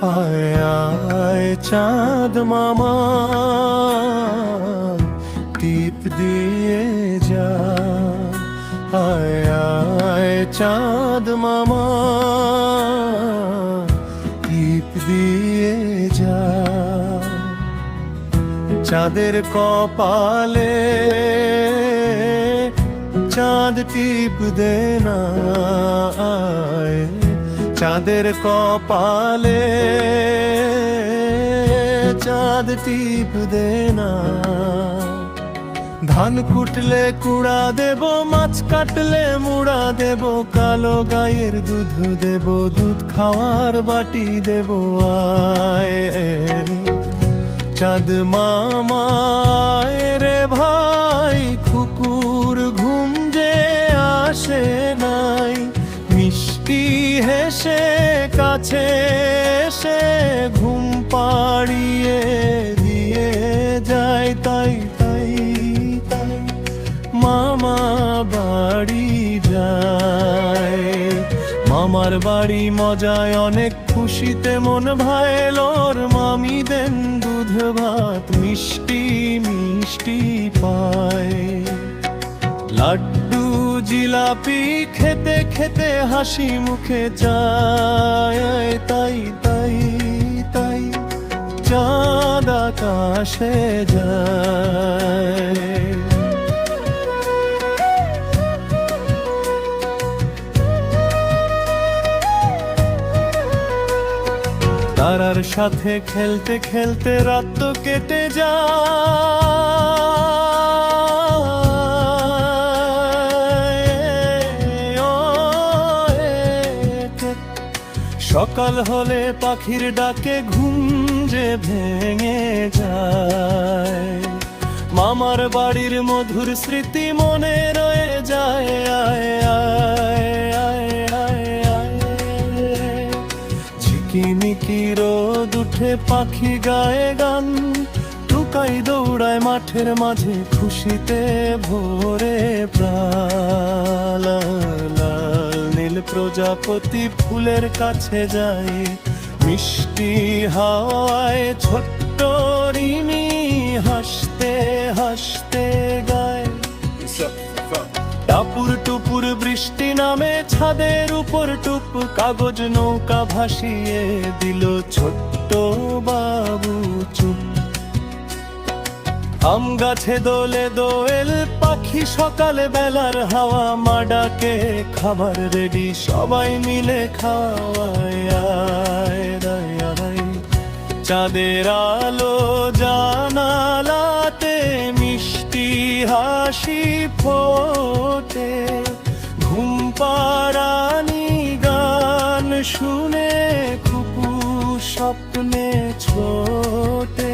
আয় আয় চাঁদ মামা টিপ দিয়ে যা, আয় আয় চাঁদ মামা টিপ দিয়ে যা। চাঁদের কপালে চাঁদ টিপ দে না, আয় চাঁদের কপালে চাঁদ টিপ দে না। ধান কুটলে কুড়া দেব, মাছ কাটলে মুড়া দেব, কালো গায়ের দুধ দেব, দুধ খাওয়ার বাটি দেব। আয় চাঁদ মামা রে ভাই, কুকুর ঘুম যে আসে নাই, মিষ্টি হেসে কাছে এসে ঘুম পাড়িয়ে দিয়ে যায়। তাই তাই তাই মামা বাড়ি যায়। মামার বাড়ি মজায় অনেক, খুশিতে মন ভাইলোর, মামি দেন দুধ ভাত মিষ্টি মিষ্টি পায়। লাড্ডু জিলাপি খেতে খেতে হাসি মুখে যায়। তাই তাই তাই চাঁদ আকাশে যায়। তারার সাথে খেলতে খেলতে রাত তো কেটে যায়। সকাল হলে পাখির ডাকে ঘুম যে ভেঙে যায়। মামার বাড়ির মধুর স্মৃতি মনে রয়ে যায়। আয় আয় আয় আয় আয় ঝিকিমিকি রোদ উঠে, পাখি গায়ে গান, টুকাই দৌড়ায় মাঠের মাঝে, খুশিতে ভোরে প্রাণ। লাল নীল প্রজাপতি ফুলের কাছে যায়, মিষ্টি হাওয়ায় ছোট্ট রিমি হাসতে হাসতে গায়। টাপুর টুপুর বৃষ্টি নামে ছাদের উপর টুপ, কাগজ নৌকা ভাসিয়ে দিল ছোট্ট বাবু চুপ। আম গাছে দোলে দোয়েল পাখি, সকালে বেলার হাওয়া, মা ডাকে খাবার রেডি, সবাই মিলে খাওয়ায়। চাঁদের আলো জানালাতে মিষ্টি হাসি ফোটে, ঘুম পাড়ানি গান শুনে কুকু স্বপ্নে ছোটে।